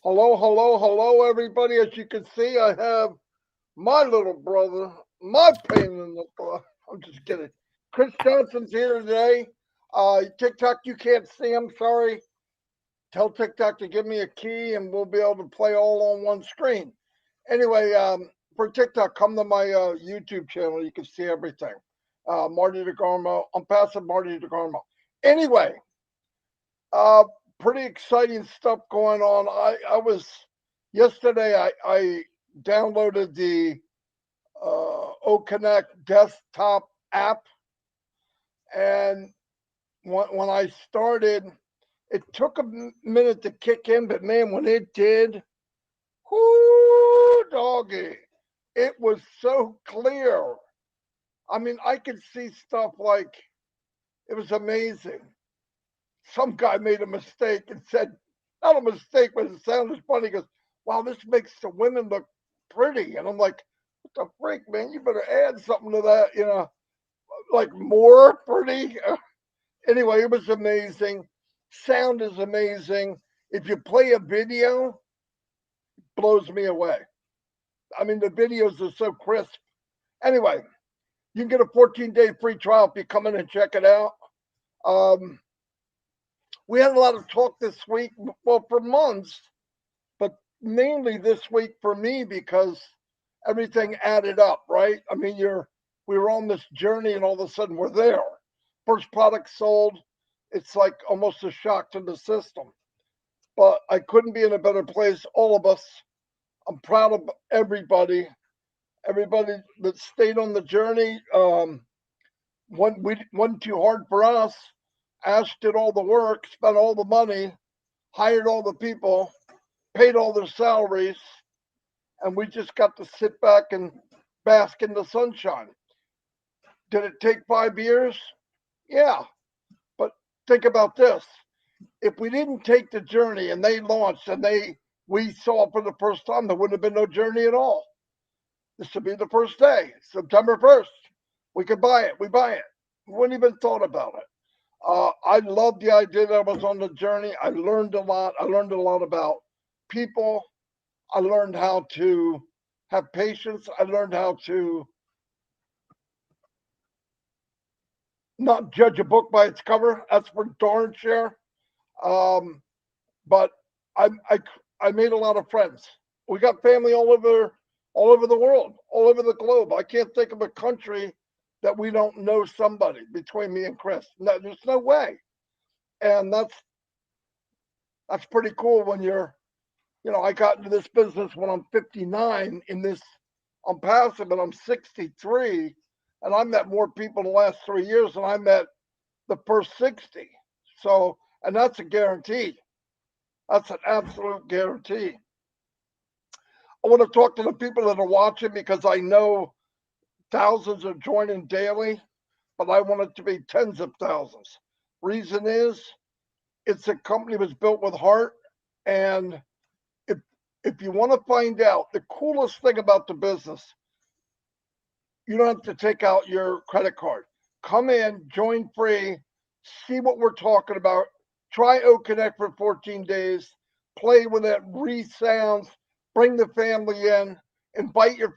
Hello, hello, hello, everybody. As you can see, I have my little brother, my pain in the butt. I'm just kidding. Chris Johnson's here today. TikTok, you can't see him. Sorry. Tell TikTok to give me a key, and we'll be able to play all on one screen. Anyway, for TikTok, come to my YouTube channel. You can see everything. Marty Degarmo. I'm passing Marty Degarmo. Anyway, uh, pretty exciting stuff going on. I was yesterday. I downloaded the OConnect desktop app, and when I started, it took a minute to kick in, but man, when it did, whoo, doggy, it was so clear. I mean, I could see stuff like it was amazing. Some guy made a mistake and said, not a mistake, but it sounded funny. He goes, wow, this makes the women look pretty. And I'm like, what the freak, man? You better add something to that, like more pretty. Anyway, it was amazing. Sound is amazing. If you play a video, it blows me away. I mean, the videos are so crisp. Anyway, you can get a 14-day free trial if you come in and check it out. Um, we had a lot of talk this week, well, for months, but mainly this week for me because everything added up, right? I mean, we were on this journey and all of a sudden we're there. First product sold. It's like almost a shock to the system. But I couldn't be in a better place. All of us. I'm proud of everybody that stayed on the journey. Wasn't too hard for us. Ash did all the work, spent all the money, hired all the people, paid all their salaries, and we just got to sit back and bask in the sunshine. Did it take 5 years? Yeah. But think about this. If we didn't take the journey and they launched and we saw it for the first time, there wouldn't have been no journey at all. This would be the first day, September 1st. We could buy it. We buy it. We wouldn't even thought about it. I loved the idea that I was on the journey. I learned a lot. I learned a lot about people. I learned how to have patience. I learned how to not judge a book by its cover. That's for darn sure. Um, but I, I I made a lot of friends. We got family all over the world, all over the globe. I can't think of a country that we don't know somebody between me and Chris. No, there's no way. And that's pretty cool when I got into this business when I'm 59 in this I'm passive and I'm 63 and I met more people in the last 3 years than I met the first 60. So, and that's a guarantee. That's an absolute guarantee. I want to talk to the people that are watching because I know thousands are joining daily, but I want it to be tens of thousands. Reason is, it's a company that was built with heart, and if if you want to find out the coolest thing about the business, you don't have to take out your credit card. Come in, join free, see what we're talking about. Try OConnect for 14 days, play with it, resounds, bring the family in, invite your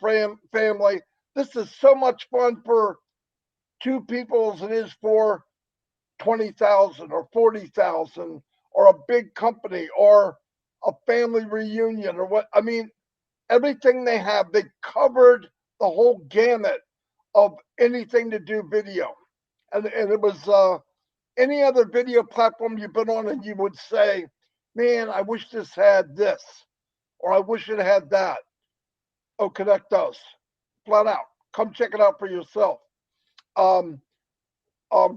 family. This is so much fun for two people as it is for 20,000 or 40,000 or a big company or a family reunion or what. I mean, everything they have, they covered the whole gamut of anything to do video. And it was any other video platform you've been on and you would say, man, I wish this had this or I wish it had that. Oh, Connect does. Flat out. Come check it out for yourself. Um,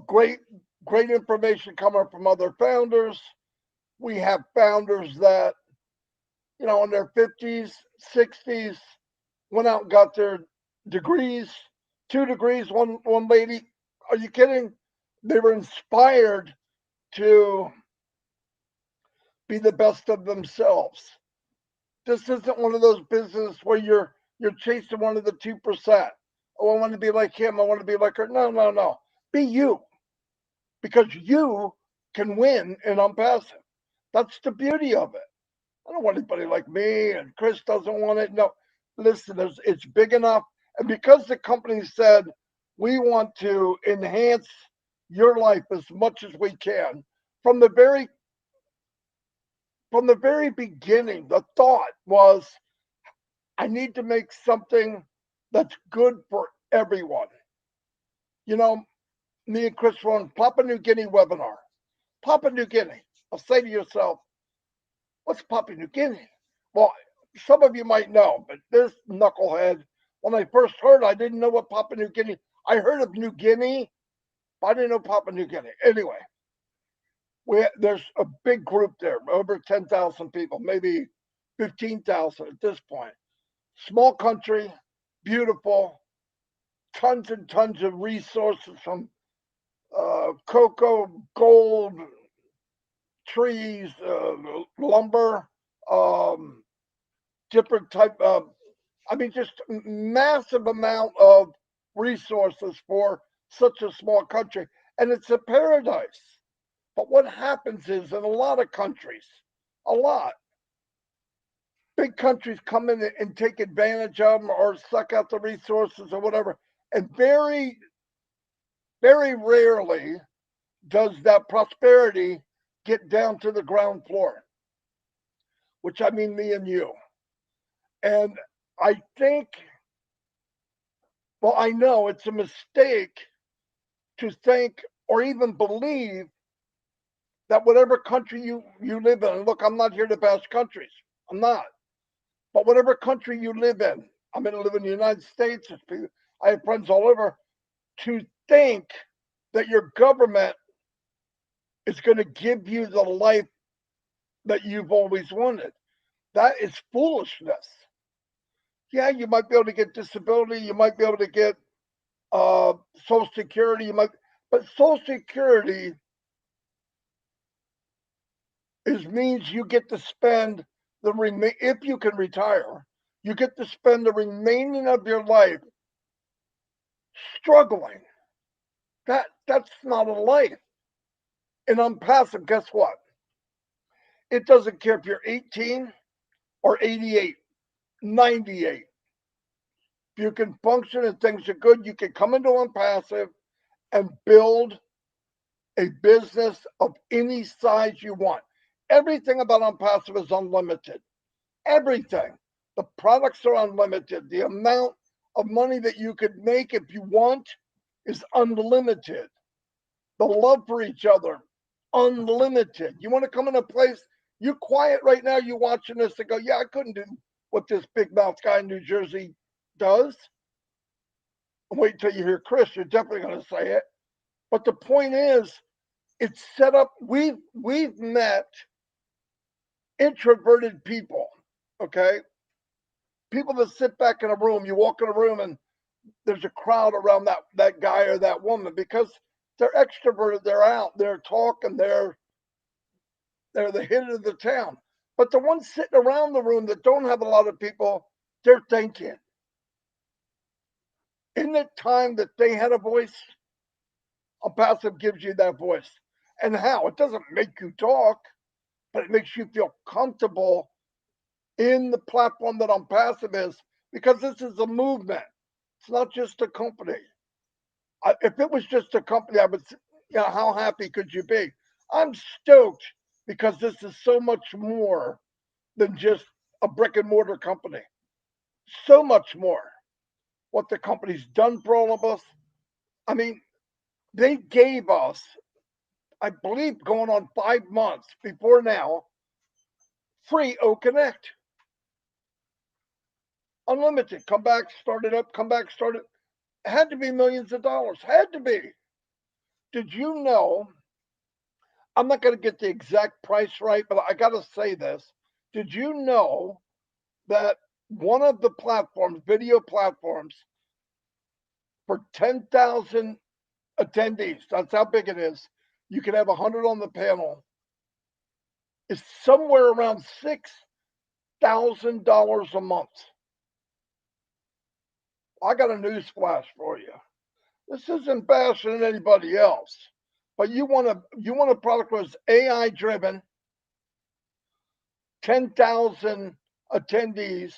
great, great information coming from other founders. We have founders that, in their 50s, 60s, went out and got their degrees, 2 degrees. One lady, are you kidding? They were inspired to be the best of themselves. This isn't one of those businesses where you're chasing one of the 2%. Oh, I want to be like him. I want to be like her. No, no, no. Be you, because you can win in ONPASSIVE. That's the beauty of it. I don't want anybody like me, and Chris doesn't want it. No, listen, it's big enough. And because the company said we want to enhance your life as much as we can, from the very beginning, the thought was I need to make something that's good for everyone. You know, me and Chris run Papua New Guinea webinar. Papua New Guinea. I'll say to yourself, what's Papua New Guinea? Well, some of you might know, but this knucklehead, when I first heard, I didn't know what Papua New Guinea. I heard of New Guinea, but I didn't know Papua New Guinea. Anyway, there's a big group there, over 10,000 people, maybe 15,000 at this point. Small country, beautiful, tons and tons of resources from cocoa, gold, trees, lumber, um, different type of, I mean, just massive amount of resources for such a small country. And it's a paradise. But what happens is in a lot of countries, a lot, big countries come in and take advantage of them or suck out the resources or whatever. And very, very rarely does that prosperity get down to the ground floor, which I mean me and you. And I think, well, I know it's a mistake to think or even believe that whatever country you live in, and look, I'm not here to bash countries, I'm not, but whatever country you live in, I'm going to live in the United States, I have friends all over, to think that your government is going to give you the life that you've always wanted. That is foolishness. Yeah, you might be able to get disability, you might be able to get Social Security, but Social Security means you get to spend if you can retire, you get to spend the remaining of your life struggling. That's not a life. And ONPASSIVE, guess what? It doesn't care if you're 18 or 88, 98. If you can function and things are good, you can come into ONPASSIVE and build a business of any size you want. Everything about ONPASSIVE is unlimited. Everything. The products are unlimited. The amount of money that you could make if you want is unlimited. The love for each other, unlimited. You want to come in a place, you quiet right now, you watching this and go, yeah, I couldn't do what this big mouth guy in New Jersey does. Wait until you hear Chris, you're definitely going to say it. But the point is, it's set up. We've met introverted people, okay? People that sit back in a room, you walk in a room and there's a crowd around that guy or that woman because they're extroverted, they're out, they're talking, they're the hit of the town. But the ones sitting around the room that don't have a lot of people, they're thinking. In the time that they had a voice, ONPASSIVE gives you that voice. And how? It doesn't make you talk, but it makes you feel comfortable in the platform that ONPASSIVE is, because this is a movement. It's not just a company. If it was just a company, I would, how happy could you be? I'm stoked because this is so much more than just a brick and mortar company. So much more. What the company's done for all of us. I mean, they gave us, I believe, going on 5 months before now, free O Connect. Unlimited. Come back, start it up, come back, start it. Had to be millions of dollars. Had to be. Did you know? I'm not going to get the exact price right, but I got to say this. Did you know that one of the platforms, video platforms, for 10,000 attendees, that's how big it is, you can have 100 on the panel, is somewhere around $6,000 a month. I got a news flash for you. This isn't bashing anybody else, but you want a product that's AI driven, 10,000 attendees,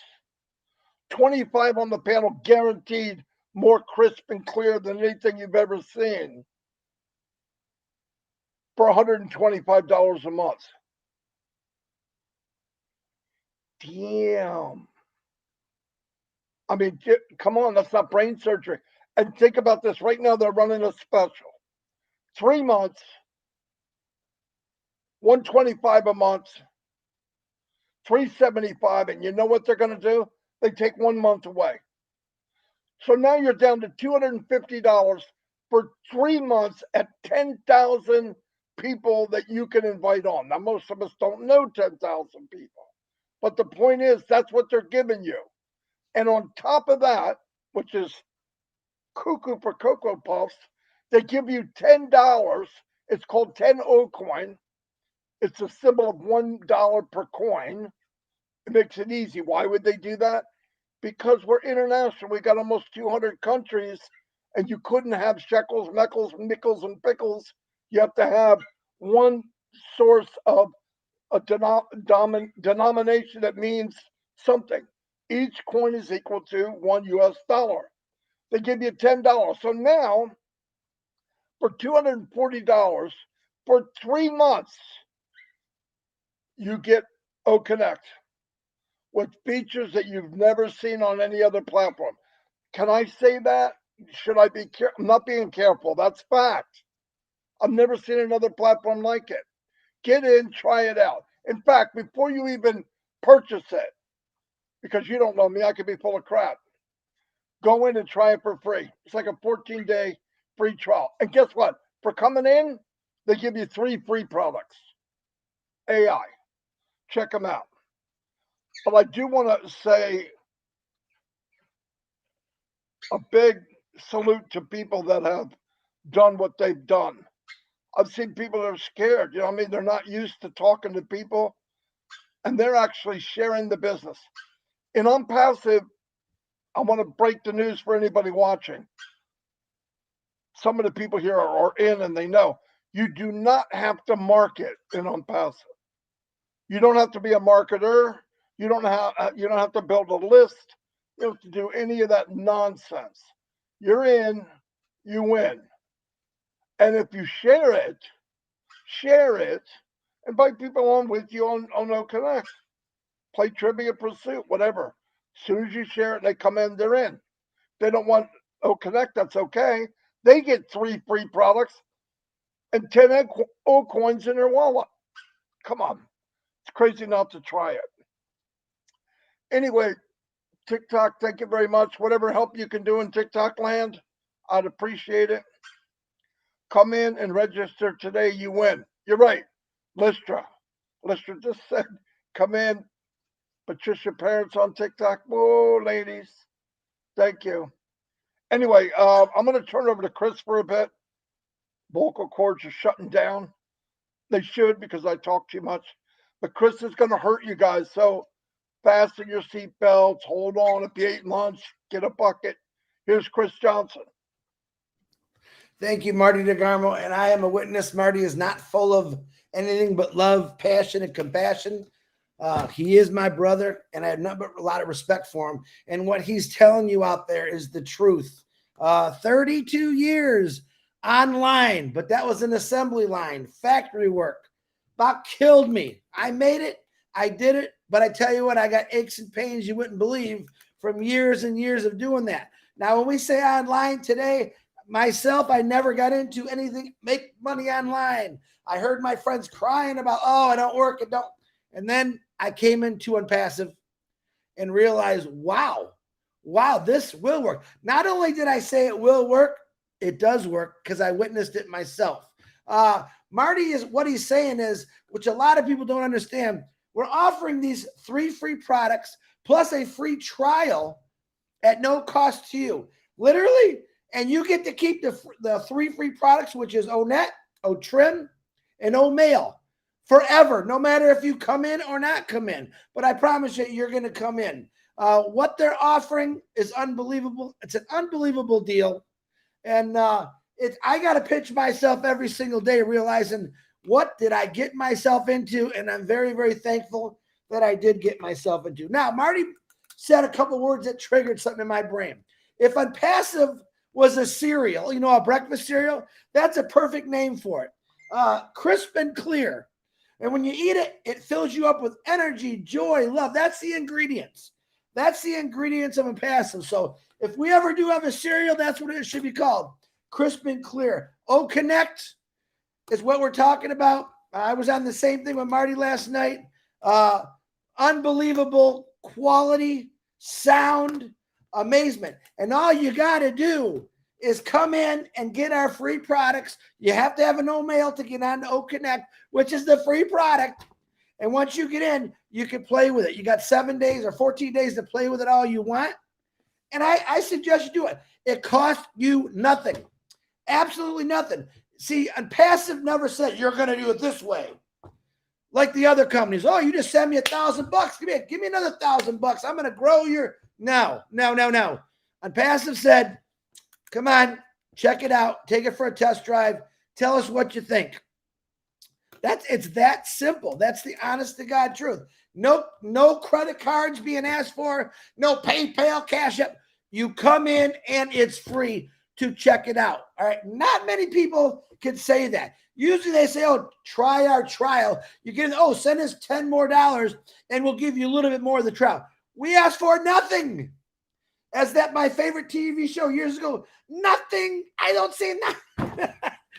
25 on the panel guaranteed more crisp and clear than anything you've ever seen for $125 a month. Damn. I mean, come on, that's not brain surgery. And think about this. Right now, they're running a special. 3 months, $125 a month, $375, and you know what they're going to do? They take 1 month away. So now you're down to $250 for 3 months at 10,000 people that you can invite on. Now, most of us don't know 10,000 people, but the point is that's what they're giving you. And on top of that, which is cuckoo for Cocoa Puffs, they give you $10. It's called 10O coin. It's a symbol of $1 per coin. It makes it easy. Why would they do that? Because we're international. We got almost 200 countries, and you couldn't have shekels, meckles, nickels, and pickles. You have to have one source of a denomination that means something. Each coin is equal to $1 US. They give you $10. So now, for $240 for 3 months, you get OConnect with features that you've never seen on any other platform. Can I say that? Should I be careful? I'm not being careful. That's fact. I've never seen another platform like it. Get in, try it out. In fact, before you even purchase it, because you don't know me, I could be full of crap. Go in and try it for free. It's like a 14-day free trial. And guess what? For coming in, they give you 3 free products. AI. Check them out. But I do want to say a big salute to people that have done what they've done. I've seen people that are scared. You know what I mean? They're not used to talking to people, and they're actually sharing the business. In ONPASSIVE, I want to break the news for anybody watching. Some of the people here are in and they know. You do not have to market in ONPASSIVE. You don't have to be a marketer. You don't have to build a list. You don't have to do any of that nonsense. You're in, you win. And if you share it, invite people on with you on OConnect. Play Trivia Pursuit, whatever. As soon as you share it, they come in, they're in. They don't want OConnect, that's okay. They get 3 free products and 10 O coins in their wallet. Come on. It's crazy not to try it. Anyway, TikTok, thank you very much. Whatever help you can do in TikTok land, I'd appreciate it. Come in and register today, you win. You're right. Lystra just said, come in. Patricia Parents on TikTok. Whoa, ladies. Thank you. Anyway, I'm going to turn over to Chris for a bit. Vocal cords are shutting down. They should, because I talk too much. But Chris is going to hurt you guys. So fasten your seatbelts. Hold on. If you ate lunch, get a bucket. Here's Chris Johnson. Thank you, Marty Degarmo. And I am a witness. Marty is not full of anything but love, passion, and compassion. He is my brother, and I have a lot of respect for him. And what he's telling you out there is the truth. 32 years online, but that was an assembly line, factory work. About killed me. I made it. I did it. But I tell you what, I got aches and pains you wouldn't believe from years and years of doing that. Now, when we say online today, myself, I never got into anything, make money online. I heard my friends crying about, oh, I don't work, and then I came into ONPASSIVE and realized, wow, this will work. Not only did I say it will work, it does work because I witnessed it myself. Marty is what he's saying is, which a lot of people don't understand. We're offering these 3 free products plus a free trial at no cost to you, literally. And you get to keep the 3 free products, which is ONet, OTrim, and OMail forever, no matter if you come in or not come in. But I promise you, you're going to come in. What they're offering is unbelievable. It's an unbelievable deal. And I got to pitch myself every single day, realizing what did I get myself into? And I'm very, very thankful that I did get myself into. Now, Marty said a couple words that triggered something in my brain. If ONPASSIVE was a cereal, you know, a breakfast cereal, that's a perfect name for it. Crisp and clear. And when you eat it, it fills you up with energy, joy, love. That's the ingredients. That's the ingredients of ONPASSIVE. So if we ever do have a cereal, that's what it should be called. Crisp and clear. Oh, connect is what we're talking about. I was on the same thing with Marty last night. Unbelievable quality, sound, amazement. And all you got to do is come in and get our free products. You have to have an mail to get on to O Connect, which is the free product. And once you get in, you can play with it. You got 7 days or 14 days to play with it all you want. And I suggest you do it. It costs you nothing. Absolutely nothing. See, ONPASSIVE never said you're going to do it this way. Like the other companies. Oh, you just send me $1,000. Give me another $1,000. I'm going to grow your. No. ONPASSIVE said, come on, check it out. Take it for a test drive. Tell us what you think. It's that simple. That's the honest to God truth. No credit cards being asked for. No PayPal, Cash App. You come in and it's free to check it out. All right. Not many people can say that. Usually they say, oh, try our trial. You get, send us $10 more and we'll give you a little bit more of the trial. We asked for nothing. As that my favorite TV show years ago, nothing. I don't see nothing.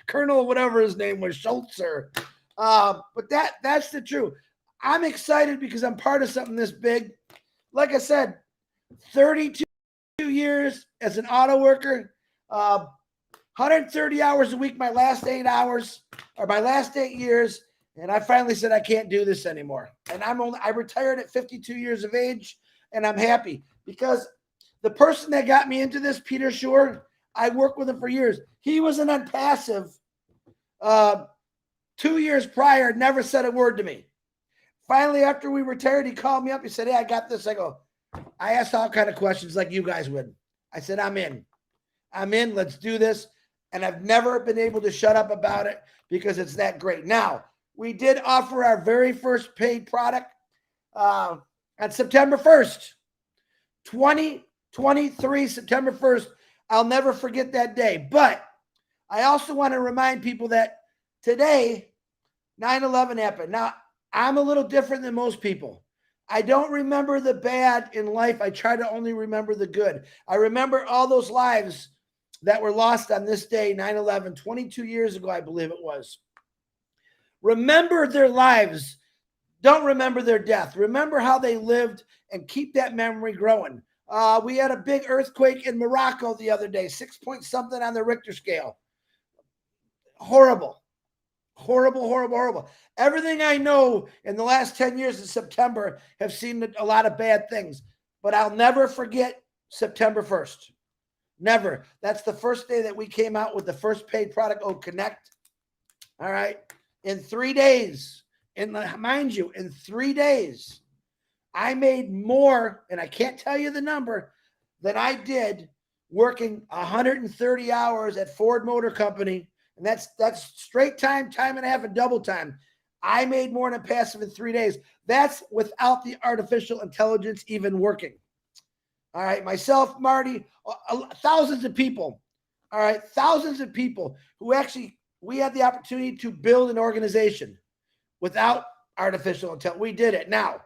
Colonel, whatever his name was, Schultzer. But that's the truth. I'm excited because I'm part of something this big. Like I said, 32 years as an auto worker, 130 hours a week, my last 8 years. And I finally said, I can't do this anymore. And I retired at 52 years of age, and I'm happy because the person that got me into this, Peter Shore, I worked with him for years. He was an ONPASSIVE 2 years prior, never said a word to me. Finally, after we retired, he called me up. He said, hey, I got this. I asked all kind of questions like you guys would. I said, I'm in. Let's do this. And I've never been able to shut up about it because it's that great. Now, we did offer our very first paid product on September 1st, 2023, September 1st. I'll never forget that day. But I also want to remind people that today, 9/11 happened. Now, I'm a little different than most people. I don't remember the bad in life. I try to only remember the good. I remember all those lives that were lost on this day, 9/11, 22 years ago, I believe it was. Remember their lives. Don't remember their death. Remember how they lived and keep that memory growing. We had a big earthquake in Morocco the other day, 6 point something on the Richter scale. Horrible. Everything I know in the last 10 years in September have seen a lot of bad things, but I'll never forget September 1st. Never. That's the first day that we came out with the first paid product, O Connect. All right. In 3 days, mind you, in 3 days, I made more, and I can't tell you the number, than I did working 130 hours at Ford Motor Company. And that's straight time and a half, and double time. I made more than ONPASSIVE in 3 days. That's without the artificial intelligence even working. All right. Myself, Marty, thousands of people. All right. Thousands of people who actually, we had the opportunity to build an organization without artificial intelligence. We did it. Now,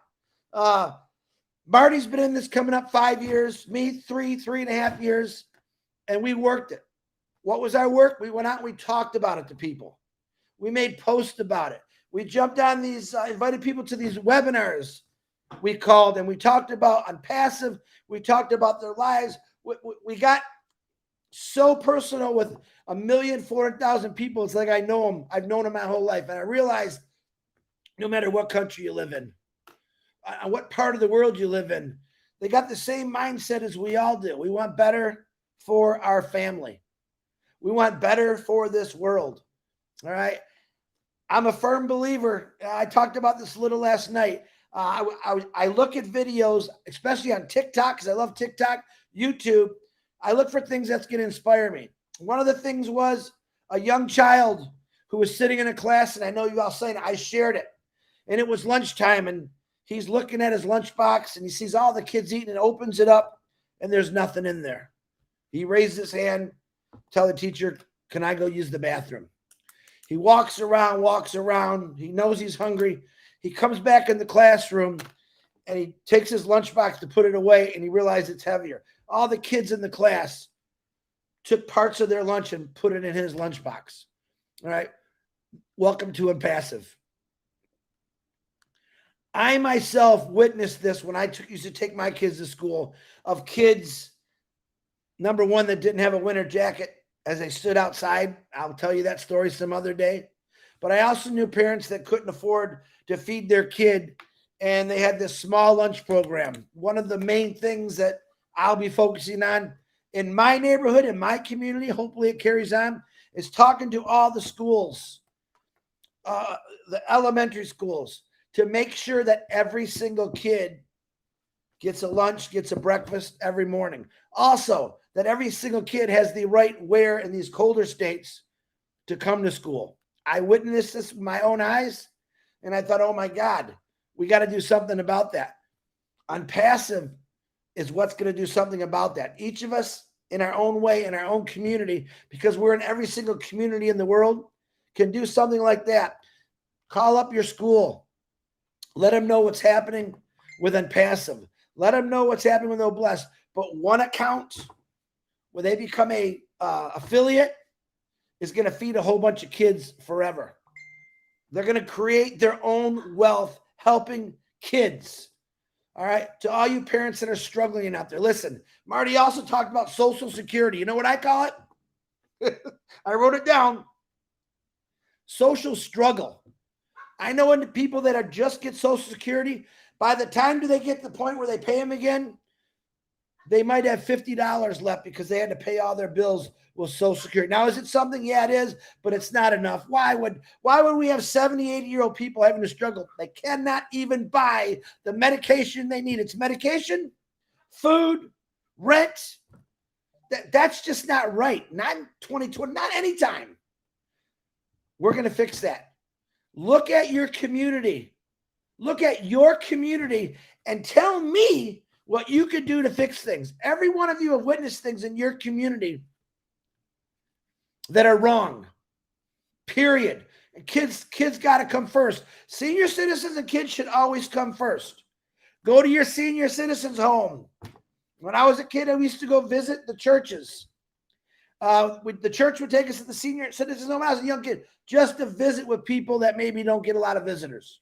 Marty's been in this coming up 5 years, me 3.5 years, and we worked it. What was our work? We went out and we talked about it to people. We made posts about it. We jumped on these, invited people to these webinars we called, and we talked about ONPASSIVE. We talked about their lives. We got so personal with 1,400,000 people. It's like I know them. I've known them my whole life. And I realized no matter what country you live in, what part of the world you live in, they got the same mindset as we all do. We want better for our family. We want better for this world. All right. I'm a firm believer. I talked about this a little last night. I look at videos, especially on TikTok, because I love TikTok, YouTube. I look for things that's going to inspire me. One of the things was a young child who was sitting in a class, and I know you all saying I shared it, and it was lunchtime, and He's looking at his lunchbox and he sees all the kids eating and opens it up and there's nothing in there. He raises his hand, tell the teacher, can I go use the bathroom? He walks around. He knows he's hungry. He comes back in the classroom and he takes his lunchbox to put it away and he realizes it's heavier. All the kids in the class took parts of their lunch and put it in his lunchbox. All right. Welcome to ONPASSIVE. I myself witnessed this when I used to take my kids to school, of kids, number one, that didn't have a winter jacket as they stood outside. I'll tell you that story some other day. But I also knew parents that couldn't afford to feed their kid, and they had this small lunch program. One of the main things that I'll be focusing on in my neighborhood, in my community, hopefully it carries on, is talking to all the schools, the elementary schools, to make sure that every single kid gets a lunch, gets a breakfast every morning. Also, that every single kid has the right wear in these colder states to come to school. I witnessed this with my own eyes, and I thought, oh my God, we got to do something about that. ONPASSIVE is what's going to do something about that. Each of us in our own way, in our own community, because we're in every single community in the world, can do something like that. Call up your school. Let them know what's happening with ONPASSIVE. Let them know what's happening with Noblesse. But one account where they become a affiliate is going to feed a whole bunch of kids forever. They're going to create their own wealth helping kids. All right. To all you parents that are struggling out there, listen, Marty also talked about Social Security. You know what I call it? I wrote it down. Social struggle. I know when the people that are just get Social Security, by the time do they get to the point where they pay them again, they might have $50 left because they had to pay all their bills with Social Security. Now, is it something? Yeah, it is, but it's not enough. Why would we have 70, 80-year-old people having to struggle? They cannot even buy the medication they need. It's medication, food, rent. That's just not right. Not in 2020, not anytime. We're going to fix that. Look at your community. Look at your community and tell me what you could do to fix things. Every one of you have witnessed things in your community that are wrong. Period. And kids got to come first. Senior citizens and kids should always come first. Go to your senior citizens home. When I was a kid, I used to go visit the churches. The church would take us to the senior citizens home. I was a young kid, just to visit with people that maybe don't get a lot of visitors.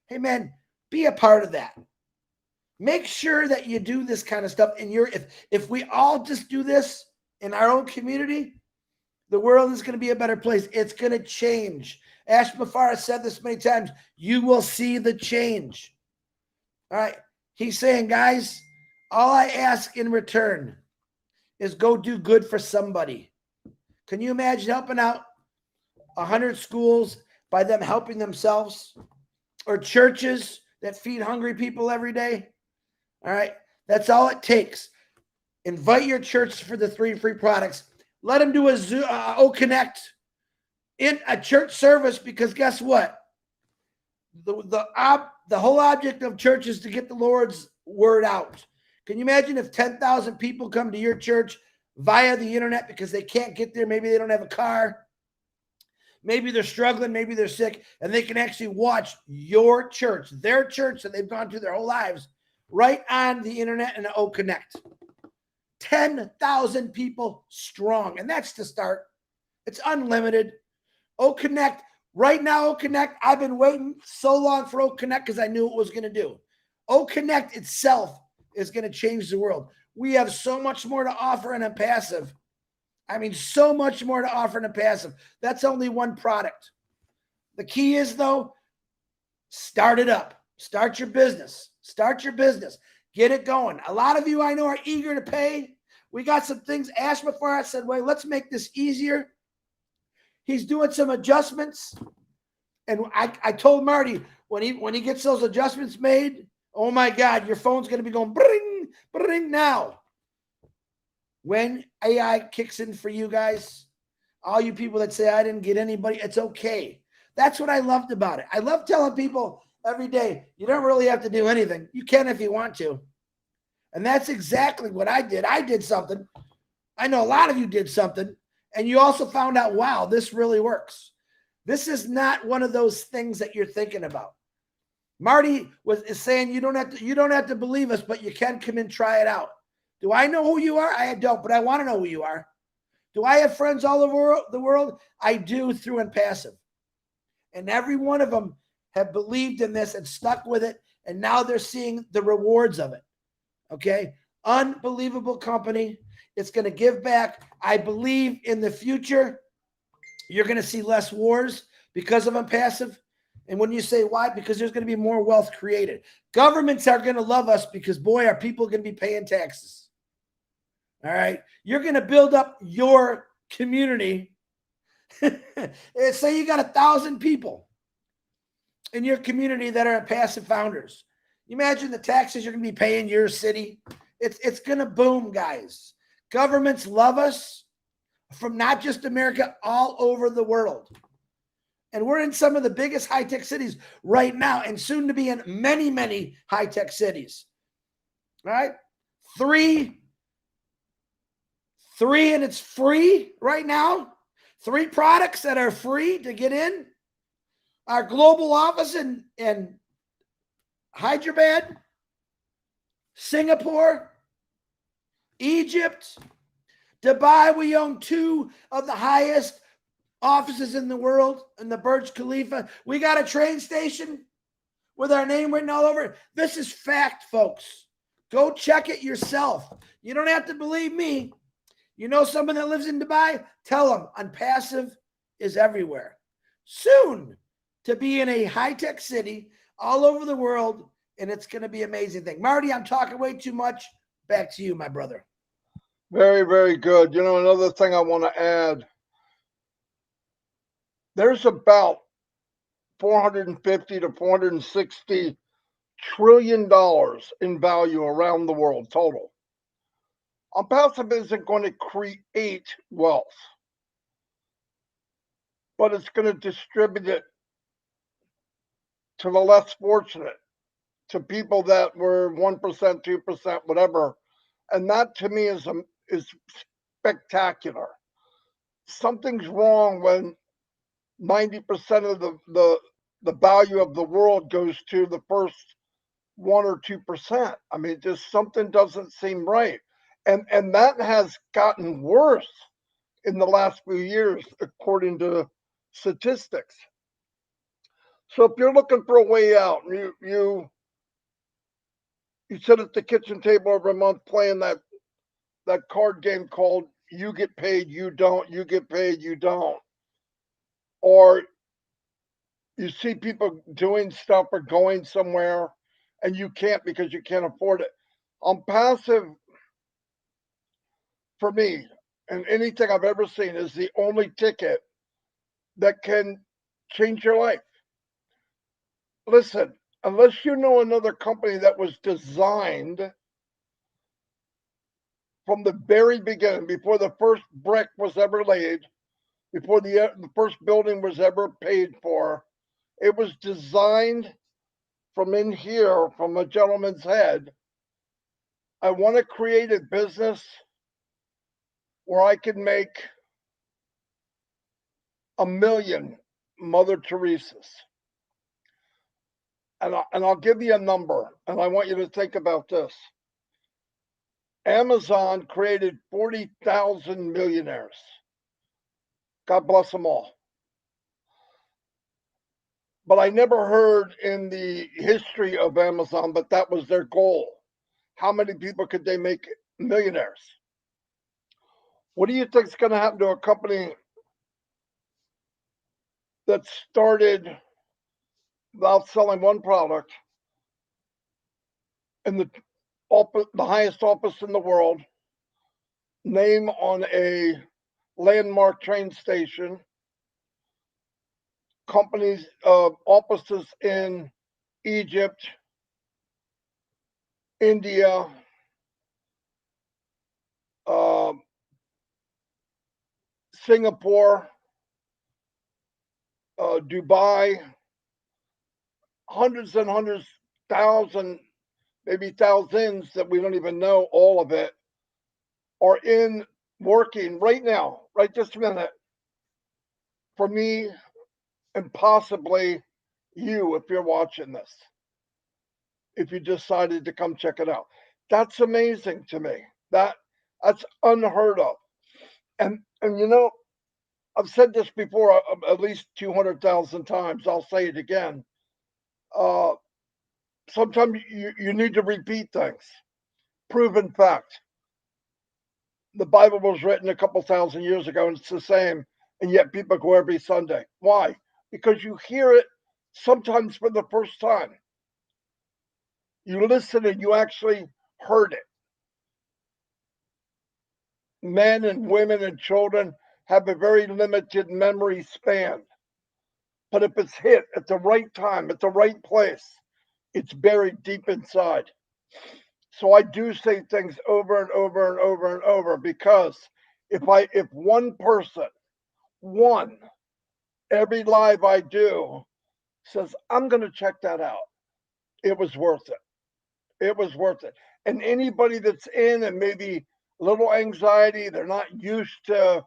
Hey man, be a part of that. Make sure that you do this kind of stuff. And if we all just do this in our own community, the world is going to be a better place. It's going to change. Ash Mafara said this many times. You will see the change. All right. He's saying, guys, all I ask in return is go do good for somebody. Can you imagine helping out 100 schools by them helping themselves, or churches that feed hungry people every day? All right. That's all it takes. Invite your church for the 3 free products. Let them do a Connect in a church service, because guess what? The whole object of church is to get the Lord's word out. Can you imagine if 10,000 people come to your church via the internet because they can't get there? Maybe they don't have a car. Maybe they're struggling. Maybe they're sick, and they can actually watch your church, their church that they've gone to their whole lives, right on the internet in an Connect. 10,000 people strong. And that's to start. It's unlimited. Connect. Right now, Connect, I've been waiting so long for Connect because I knew it was going to do. Connect itself is going to change the world. We have so much more to offer in ONPASSIVE. I mean, so much more to offer in ONPASSIVE. That's only one product. The key is, though, start it up. Start your business. Start your business. Get it going. A lot of you I know are eager to pay. We got some things. Ash Mafara said, wait, let's make this easier. He's doing some adjustments. And I told Marty, when he gets those adjustments made, oh my God, your phone's going to be going bring, bring now. When AI kicks in for you guys, all you people that say, I didn't get anybody, it's okay. That's what I loved about it. I love telling people, every day. You don't really have to do anything. You can if you want to. And that's exactly what I did. I did something. I know a lot of you did something, and you also found out, wow, this really works. This is not one of those things that you're thinking about. Marty is saying you don't have to believe us, but you can come and try it out. Do I know who you are? I don't, but I want to know who you are. Do I have friends all over the world? I do, through ONPASSIVE. And every one of them have believed in this and stuck with it, and now they're seeing the rewards of it. Okay? Unbelievable company. It's going to give back. I believe in the future, you're going to see less wars because of ONPASSIVE. And when you say why, because there's going to be more wealth created. Governments are going to love us because, boy, are people going to be paying taxes. All right. You're going to build up your community. Say you got 1,000 people in your community that are passive founders. You imagine the taxes you're going to be paying your city. It's going to boom, guys. Governments love us from not just America, all over the world. And we're in some of the biggest high-tech cities right now, and soon to be in many, many high-tech cities. All right? Three, and it's free right now. 3 products that are free to get in. Our global office in Hyderabad, Singapore, Egypt, Dubai. We own 2 of the highest offices in the world, in the Burj Khalifa. We got a train station with our name written all over it. This is fact, folks. Go check it yourself. You don't have to believe me. You know someone that lives in Dubai? Tell them ONPASSIVE is everywhere. Soon to be in a high-tech city all over the world, and it's going to be an amazing thing. Marty, I'm talking way too much. Back to you, my brother. Very, very good. You know, another thing I want to add, there's about 450 to 460 trillion dollars in value around the world total. ONPASSIVE isn't going to create wealth, but it's going to distribute it to the less fortunate, to people that were 1%, 2%, whatever. And that to me is spectacular. Something's wrong when 90% of the value of the world goes to the first 1 or 2%. I mean, just something doesn't seem right. And that has gotten worse in the last few years, according to statistics. So if you're looking for a way out, you sit at the kitchen table every month playing that card game called You Get Paid, You Don't, You Get Paid, You Don't. Or you see people doing stuff or going somewhere and you can't because you can't afford it. ONPASSIVE, for me, and anything I've ever seen, is the only ticket that can change your life. Listen, unless you know another company that was designed from the very beginning, before the first brick was ever laid, before the first building was ever paid for, it was designed from in here, from a gentleman's head. I want to create a business where I can make 1,000,000 Mother Teresa's. And I'll give you a number, and I want you to think about this. Amazon created 40,000 millionaires. God bless them all. But I never heard in the history of Amazon that that was their goal. How many people could they make millionaires? What do you think is going to happen to a company that started without selling one product in the highest office in the world, name on a landmark train station, companies, offices in Egypt, India, uh, Singapore, Dubai, hundreds and hundreds, thousands, maybe thousands that we don't even know all of it, are in working right now, right this minute, for me and possibly you if you're watching this, if you decided to come check it out. That's amazing to me. That's unheard of. And you know, I've said this before at least 200,000 times. I'll say it again. Uh, Sometimes you need to repeat things. Proven fact. The Bible was written a couple thousand years ago, and it's the same, and yet people go every Sunday. Why? Because you hear it sometimes for the first time. You listen and you actually heard it. Men and women and children have a very limited memory span. But if it's hit at the right time, at the right place, it's buried deep inside. So I do say things over and over and over and over because if one person, one, every live I do says, I'm going to check that out, it was worth it. It was worth it. And anybody that's in and maybe a little anxiety, they're not used to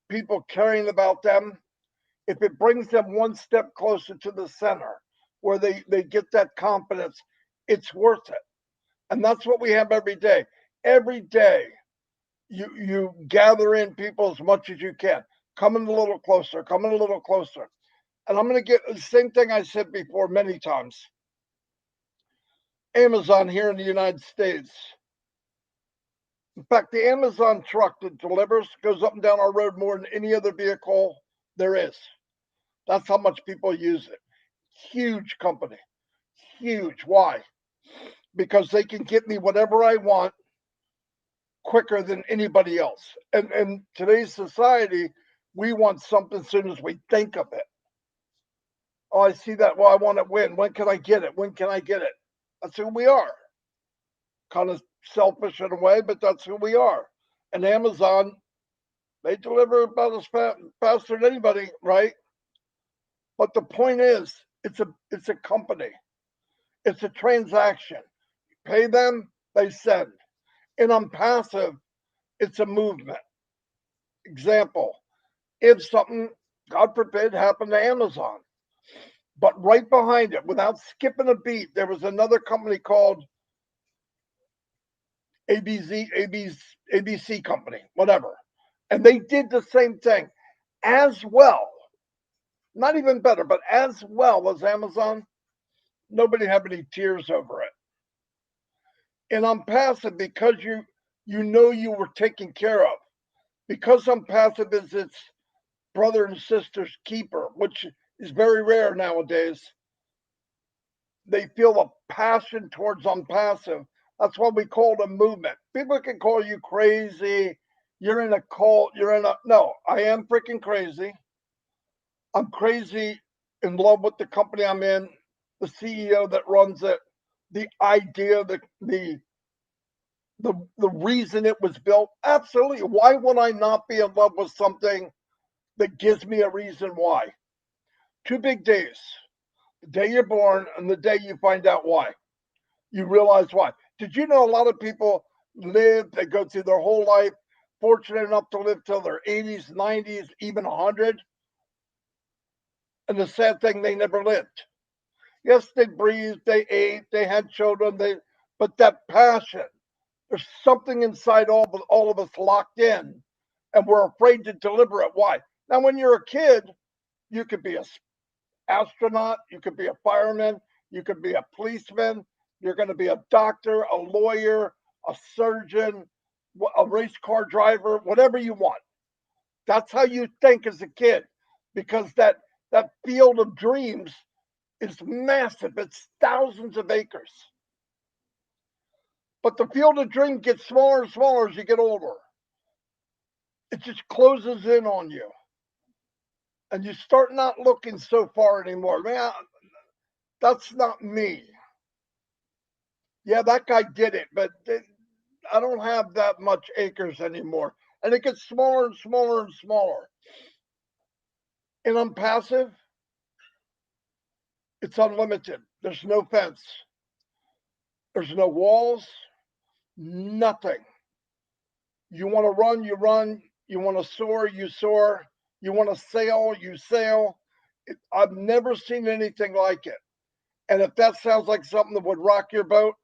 people caring about them, if it brings them one step closer to the center where they get that confidence, it's worth it. And that's what we have every day. Every day, you gather in people as much as you can. Coming a little closer, coming a little closer. And I'm going to get the same thing I said before many times. Amazon here in the United States. In fact, the Amazon truck that delivers goes up and down our road more than any other vehicle there is. That's how much people use it. Huge company. Huge. Why? Because they can get me whatever I want quicker than anybody else. And in today's society, we want something as soon as we think of it. Oh, I see that. Well, I want it when? When can I get it? When can I get it? That's who we are. Kind of selfish in a way, but that's who we are. And Amazon, they deliver about as faster than anybody, right? But the point is, it's a company. It's a transaction. Pay them, they send. And on passive, it's a movement. Example, if something, God forbid, happened to Amazon, but right behind it, without skipping a beat, there was another company called ABC company, whatever. And they did the same thing as well. Not even better, but as well as Amazon. Nobody had any tears over it. And I'm passive because you know you were taken care of. Because I'm passive is its brother and sister's keeper, which is very rare nowadays. They feel a passion towards unpassive. That's why we call it a movement. People can call you crazy. You're in a cult. You're in a no. I am freaking crazy. I'm crazy in love with the company I'm in, the CEO that runs it, the idea, the reason it was built. Absolutely. Why would I not be in love with something that gives me a reason why? Two big days: the day you're born and the day you find out why. You realize why. Did you know a lot of people live, they go through their whole life, fortunate enough to live till their 80s, 90s, even 100? And the sad thing, they never lived. Yes, they breathed, they ate, they had children, but that passion, there's something inside all of us locked in, and we're afraid to deliver it. Why? Now, when you're a kid, you could be an astronaut, you could be a fireman, you could be a policeman, you're going to be a doctor, a lawyer, a surgeon, a race car driver, whatever you want. That's how you think as a kid, because that field of dreams is massive. It's thousands of acres. But the field of dream gets smaller and smaller as you get older. It just closes in on you. And you start not looking so far anymore. Man, that's not me. Yeah, that guy did it, but I don't have that much acres anymore. And it gets smaller and smaller and smaller. And I'm passive. It's unlimited. There's no fence. There's no walls, nothing. You want to run, you run. You want to soar, you soar. You want to sail, you sail. I've never seen anything like it. And if that sounds like something that would rock your boat,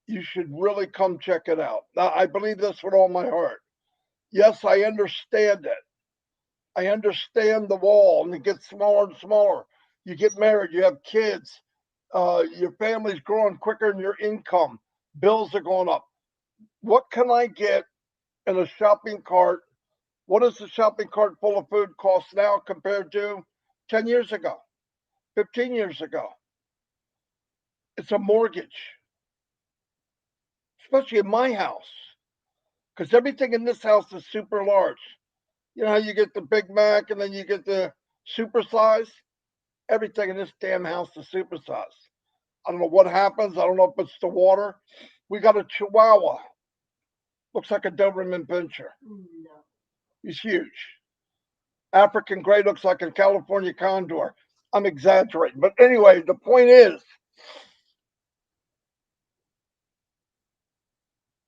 you should really come check it out. Now, I believe this with all my heart. Yes, I understand it. I understand the wall, and it gets smaller and smaller. You get married, you have kids, your family's growing quicker than your income, bills are going up. What can I get in a shopping cart? What does a shopping cart full of food cost now compared to 10 years ago, 15 years ago? It's a mortgage, especially in my house, because everything in this house is super large. You know how you get the Big Mac and then you get the super size? Everything in this damn house is super size. I don't know what happens. I don't know if it's the water. We got a Chihuahua. Looks like a Doberman Pinscher. He's huge. African gray looks like a California condor. I'm exaggerating. But anyway, the point is,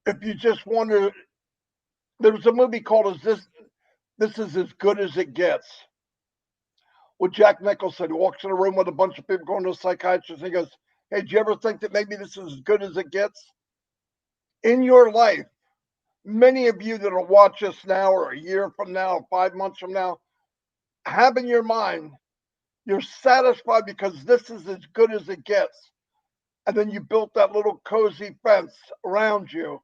if you just wonder, there was a movie called This Is As Good As It Gets, with Jack Nicholson. He walks in a room with a bunch of people going to a psychiatrist, and he goes, hey, do you ever think that maybe this is as good as it gets? In your life, many of you that will watch us now, or a year from now, 5 months from now, have in your mind, you're satisfied because this is as good as it gets. And then you built that little cozy fence around you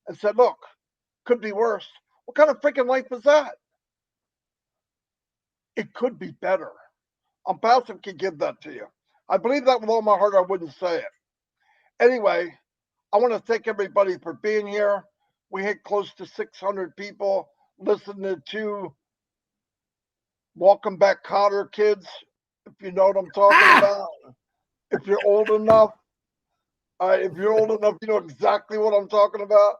and said, look, could be worse. What kind of freaking life is that? It could be better. ONPASSIVE can give that to you. I believe that with all my heart. I wouldn't say it. Anyway, I want to thank everybody for being here. We had close to 600 people listening to Welcome Back Cotter kids, if you know what I'm talking about. If you're old enough, you know exactly what I'm talking about.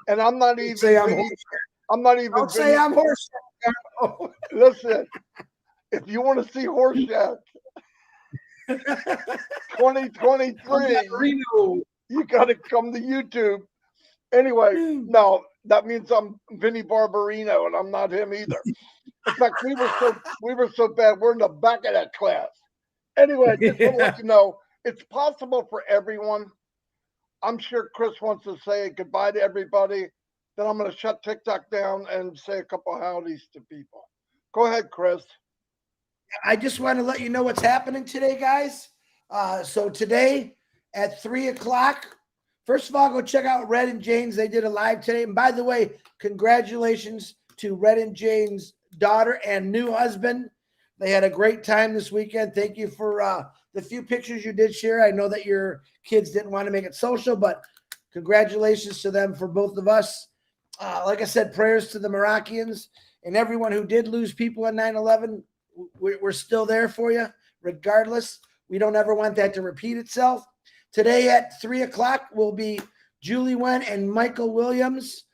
And I'm not even Say I'm Vinny, I'm not even Don't say Vinny. I'm horse. Listen, if you want to see Horseshack 2023, you got to come to YouTube. Anyway, no, that means I'm Vinny Barbarino, and I'm not him either. In fact, we were so bad. We're in the back of that class. Anyway, just want to let you know it's possible for everyone. I'm sure Chris wants to say goodbye to everybody. Then I'm going to shut TikTok down and say a couple of howdies to people. Go ahead, Chris. I just want to let you know what's happening today, guys. So today at 3 o'clock, first of all, go check out Red and Jane's. They did a live today. And by the way, congratulations to Red and Jane's daughter and new husband. They had a great time this weekend. Thank you for the few pictures you did share. I know that your kids didn't want to make it social, but congratulations to them for both of us. Like I said, prayers to the Moroccans and everyone who did lose people on 9/11. We're still there for you, regardless. We don't ever want that to repeat itself. Today at 3 o'clock will be Julie Wen and Michael Williams.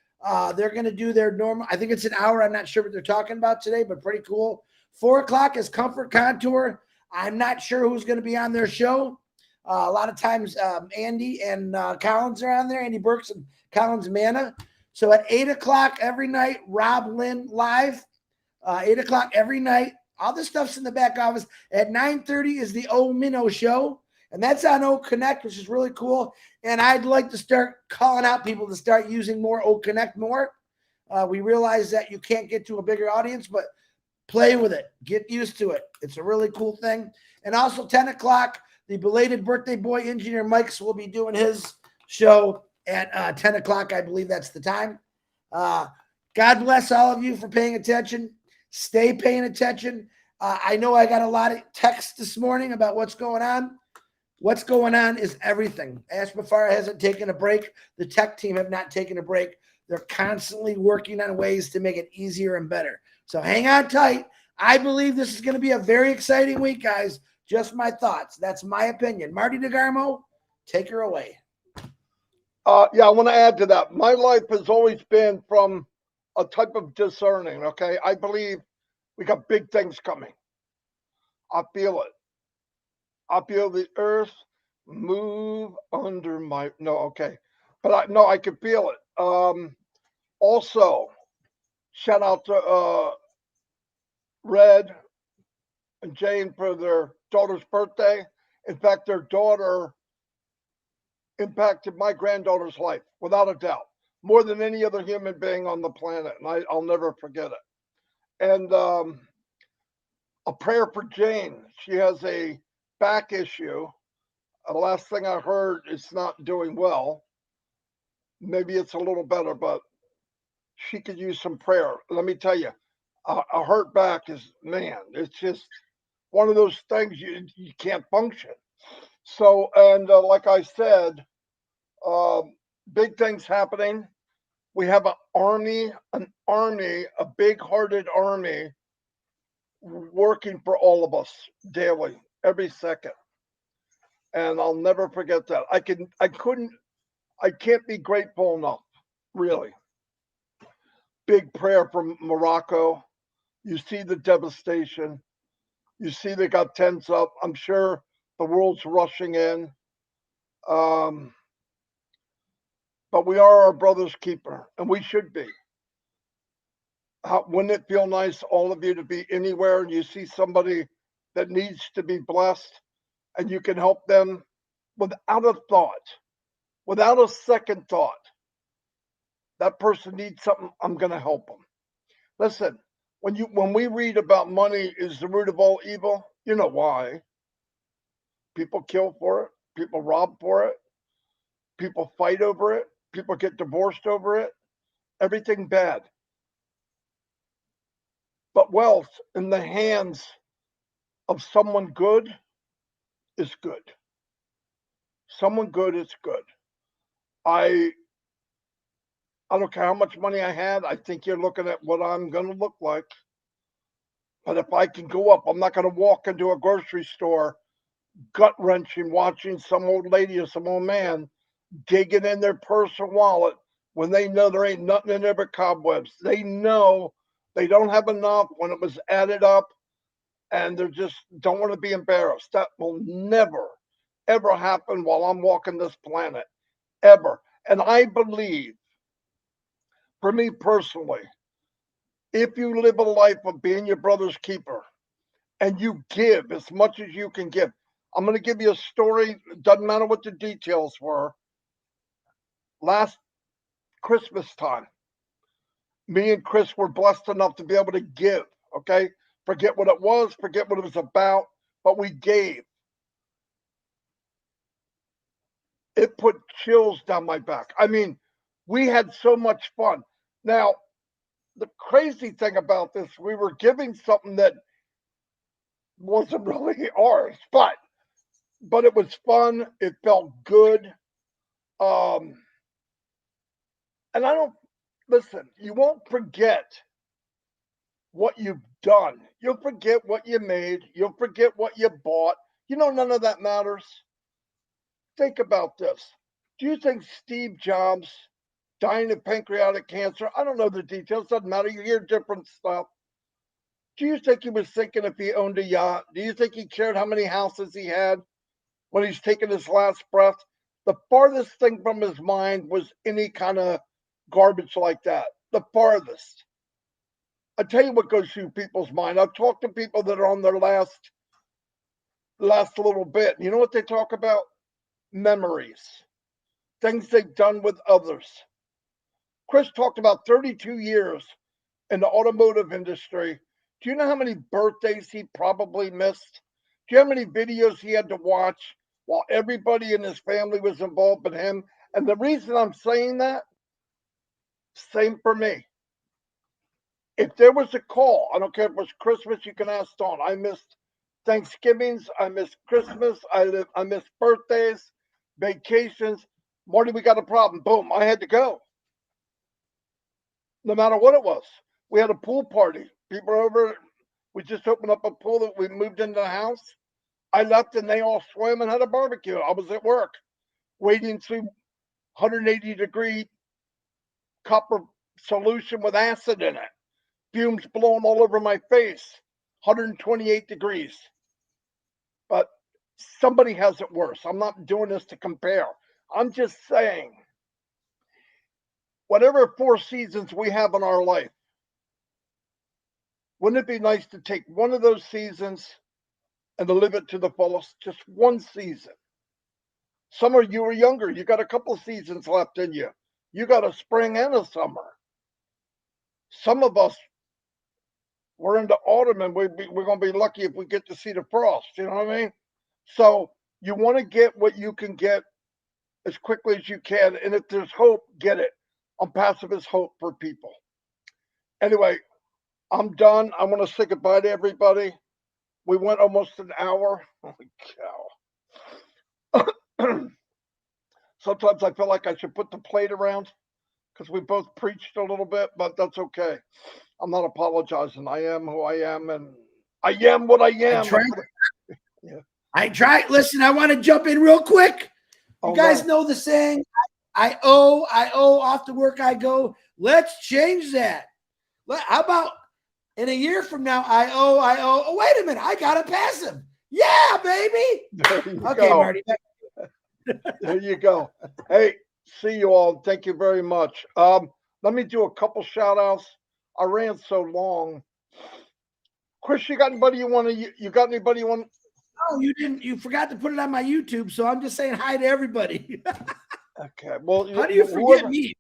They're going to do their normal, I think it's an hour. I'm not sure what they're talking about today, but pretty cool. 4 o'clock is Comfort Contour. I'm not sure who's going to be on their show. A lot of times Andy and Collins are on there, Andy Burks and Collins Manna. So at 8 o'clock every night, Rob Lynn live, 8 o'clock every night. All this stuff's in the back office. At 9:30 is the O Minnow show, and that's on O Connect, which is really cool. And I'd like to start calling out people to start using more O Connect more. We realize that you can't get to a bigger audience, but play with it. Get used to it. It's a really cool thing. And also 10 o'clock, the belated birthday boy, Engineer Mike's, will be doing his show at 10 o'clock. I believe that's the time. God bless all of you for paying attention. Stay paying attention. I know I got a lot of texts this morning about what's going on. What's going on is everything. Ashbafar hasn't taken a break. The tech team have not taken a break. They're constantly working on ways to make it easier and better. So hang on tight. I believe this is going to be a very exciting week, guys. Just my thoughts. That's my opinion. Marty Degarmo, take her away. Yeah, I want to add to that. My life has always been from a type of discerning, okay? I believe we got big things coming. I feel it. I'll feel the earth move under my, no, okay. But I no, I can feel it. Also, shout out to Red and Jane for their daughter's birthday. In fact, their daughter impacted my granddaughter's life without a doubt, more than any other human being on the planet, and I'll never forget it. And a prayer for Jane. She has a back issue. The last thing I heard, it's not doing well. Maybe it's a little better, but she could use some prayer. Let me tell you, a hurt back is, man, it's just one of those things you can't function. So, and like I said, um, big things happening. We have an army, a big-hearted army working for all of us daily, every second. And I'll never forget that. I can't be grateful enough, really. Big prayer from Morocco. You see the devastation. You see they got tents up. I'm sure the world's rushing in. Um, but we are our brother's keeper, and we should be. Wouldn't it feel nice, all of you, to be anywhere and you see somebody that needs to be blessed and you can help them without a thought, without a second thought? That person needs something, I'm going to help them. Listen, when we read about money is the root of all evil, you know why. People kill for it, people rob for it, people fight over it, people get divorced over it, everything bad. But wealth in the hands of someone good is good. Someone good is good. I I don't care how much money I had. I think you're looking at what I'm going to look like. But if I can go up, I'm not going to walk into a grocery store gut wrenching, watching some old lady or some old man digging in their purse or wallet when they know there ain't nothing in there but cobwebs. They know they don't have enough when it was added up, and they just don't want to be embarrassed. That will never, ever happen while I'm walking this planet, ever. And I believe, for me personally, if you live a life of being your brother's keeper and you give as much as you can give, I'm going to give you a story. Doesn't matter what the details were. Last Christmas time, me and Chris were blessed enough to be able to give. Okay. Forget what it was, forget what it was about, but we gave. It put chills down my back. I mean, we had so much fun. Now, the crazy thing about this, we were giving something that wasn't really ours, but it was fun. It felt good. Um, and I don't listen. You won't forget what you've done. You'll forget what you made. You'll forget what you bought. You know, none of that matters. Think about this. Do you think Steve Jobs dying of pancreatic cancer? I don't know the details. Doesn't matter. You hear different stuff. Do you think he was thinking if he owned a yacht? Do you think he cared how many houses he had when he's taking his last breath? The farthest thing from his mind was any kind of garbage like that. The farthest. I tell you what goes through people's mind. I've talked to people that are on their last little bit. You know what they talk about? Memories, things they've done with others. Chris talked about 32 years in the automotive industry. Do you know how many birthdays he probably missed? Do you know how many videos he had to watch while everybody in his family was involved with him? And the reason I'm saying that, same for me. If there was a call, I don't care if it was Christmas, you can ask Dawn. I missed Thanksgivings, I missed Christmas, I missed birthdays, vacations. Marty, we got a problem. Boom, I had to go. No matter what it was. We had a pool party. People are over. We just opened up a pool that we moved into the house. I left and they all swam and had a barbecue. I was at work wading through 180-degree copper solution with acid in it. Fumes blowing all over my face. 128 degrees. But somebody has it worse. I'm not doing this to compare. I'm just saying, whatever 4 seasons we have in our life, wouldn't it be nice to take one of those seasons and to live it to the fullest? Just one season. Some of you are younger. You got a couple seasons left in you. You got a spring and a summer. Some of us, we're into autumn, and we're going to be lucky if we get to see the frost. You know what I mean? So you want to get what you can get as quickly as you can. And if there's hope, get it. ONPASSIVE is hope for people. Anyway, I'm done. I want to say goodbye to everybody. We went almost an hour. Holy cow. Sometimes I feel like I should put the plate around because we both preached a little bit, but that's okay. I'm not apologizing. I am who I am, and I am what I am. I tried. Listen, I want to jump in real quick. You guys know the saying, I owe, off to work I go. Let's change that. How about in a year from now, I owe. Oh, wait a minute. I got a passive. Yeah, baby. Okay, go. Marty. There you go. Hey, see you all. Thank you very much. Let me do a couple shout outs. I ran so long. Chris, you got anybody you want to, you got anybody you want? No, you didn't. You forgot to put it on my YouTube. So I'm just saying hi to everybody. Okay. Well, how do you forget me?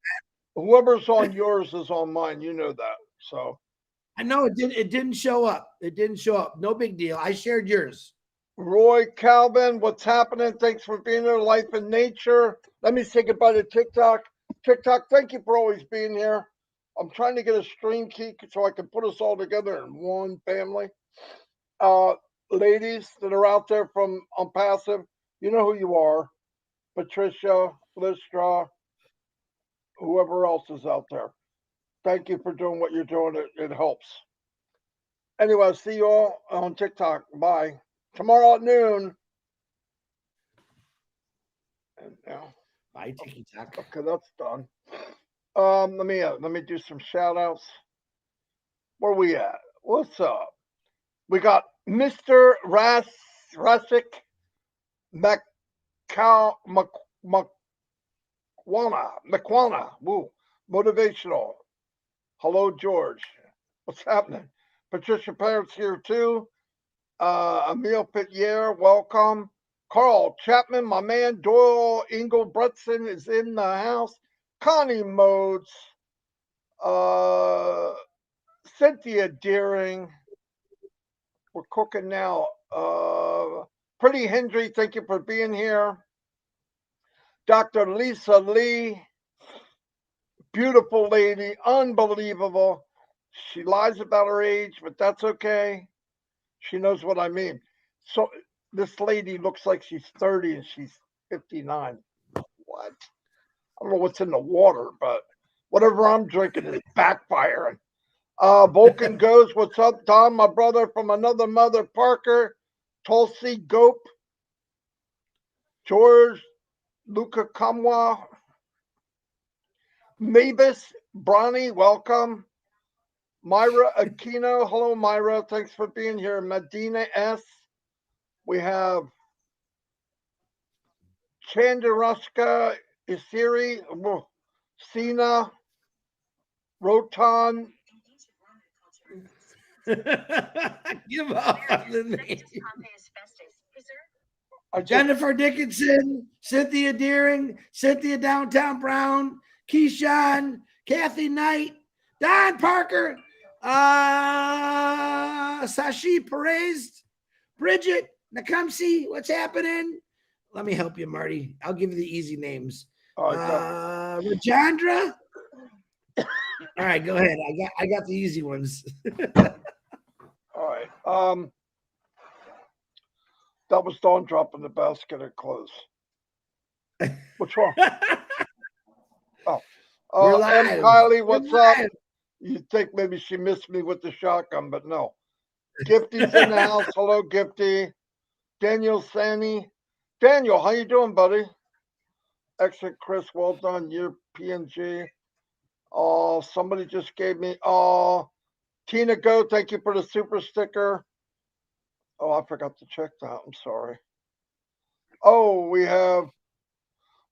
Whoever's on yours is on mine. You know that. So I know it didn't show up. It didn't show up. No big deal. I shared yours. Roy Calvin, what's happening? Thanks for being there. Life and Nature. Let me say goodbye to TikTok. TikTok, thank you for always being here. I'm trying to get a stream key so I can put us all together in one family. Ladies that are out there from ONPASSIVE, you know who you are. Patricia, Listra, whoever else is out there. Thank you for doing what you're doing. It helps. Anyway, I'll see you all on TikTok. Bye. Tomorrow at noon. And now, bye, TikTok. Okay, that's done. Let me do some shout outs. Where we at? What's up? We got Mr. Rasik McQuana. Woo. Motivational. Hello, George. What's happening? Patricia Parrott's here too. Emil Pittier, welcome. Carl Chapman, my man. Doyle Engelbretson is in the house. Connie Modes. Cynthia Deering. We're cooking now. Pretty Hendry, thank you for being here. Dr. Lisa Lee. Beautiful lady. Unbelievable. She lies about her age, but that's okay. She knows what I mean. So this lady looks like she's 30 and she's 59. What? I don't know what's in the water, but whatever I'm drinking is backfiring. Vulcan Goes, what's up, Don? My brother from another mother, Parker. Tulsi Gope. George Luca Kamwa. Mavis Bronny, welcome. Myra Aquino, hello Myra, thanks for being here. Medina S. We have Chandaruska Isiri, Sina, Rotan. Give up on the name. Jennifer Dickinson, Cynthia Deering, Cynthia Downtown Brown, Keyshawn, Kathy Knight, Don Parker, Sashi Perez, Bridget Nakamsi. What's happening? Let me help you, Marty. I'll give you the easy names. Rajandra. All right, go ahead. I got the easy ones. All right. That was Dawn dropping the basket at close. What's wrong? Oh. M. Kylie, what's up? You'd think maybe she missed me with the shotgun, but no. Gifty's in the house. Hello, Gifty. Daniel Sani. Daniel, how you doing, buddy? Excellent, Chris. Well done. You're PNG. Oh, somebody just gave me. Oh, Tina Go. Thank you for the super sticker. Oh, I forgot to check that. I'm sorry. Oh, we have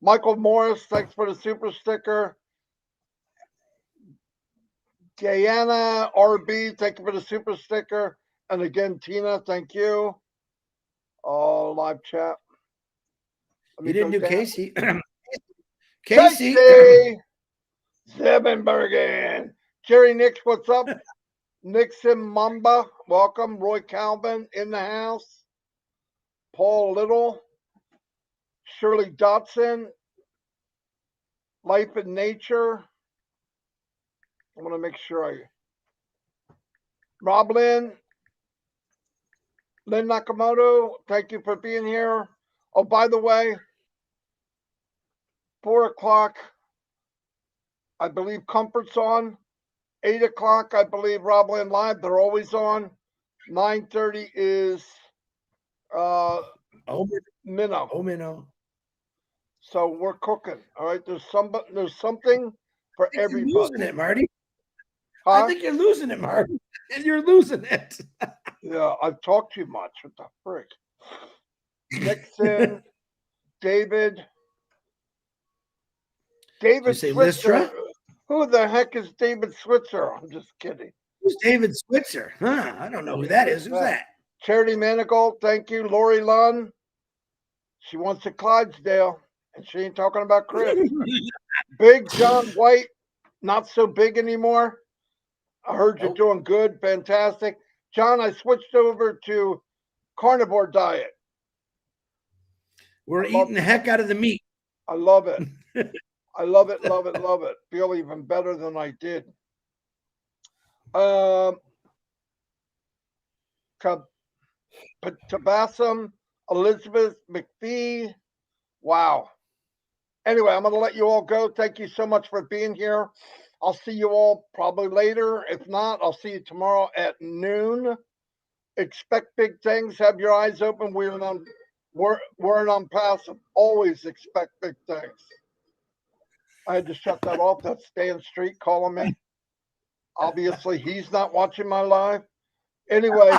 Michael Morris. Thanks for the super sticker. Guyana RB. Thank you for the super sticker. And again, Tina, thank you. Oh, live chat. Let You me didn't go do down. Casey. Casey. Casey Zebenbergen. Jerry Nix, what's up? Nixon Mamba, welcome. Roy Calvin in the house. Paul Little. Shirley Dotson. Life in Nature. I want to make sure I. Rob Lynn. Lynn Nakamoto, thank you for being here. Oh, by the way, 4 o'clock, I believe Comfort's on. 8 o'clock, I believe Rob Lynn Live. They're always on. 9:30 is Minnow. Oh, Minnow. So we're cooking. All right. There's something for everybody. You're losing it, Marty. Huh? I think you're losing it, Marty. You're losing it. Yeah, I've talked too much. What the frick? Nixon, David say Switzer. Lystra? Who the heck is David Switzer? I'm just kidding. Who's David Switzer? Huh? I don't know who that is. Who's that? Charity Manigault, thank you. Lori Lunn. She wants a Clydesdale, and she ain't talking about Chris. Big John White, not so big anymore. I heard you're doing good, fantastic. John, I switched over to carnivore diet. We're eating the heck out of the meat. I love it. I love it, love it, love it. Feel even better than I did. Tabassum, Elizabeth McPhee. Wow. Anyway, I'm going to let you all go. Thank you so much for being here. I'll see you all probably later. If not, I'll see you tomorrow at noon. Expect big things. Have your eyes open. We're an ONPASSIVE. Always expect big things. I had to shut that off. That's Stan Street calling me. Obviously, he's not watching my live. Anyway,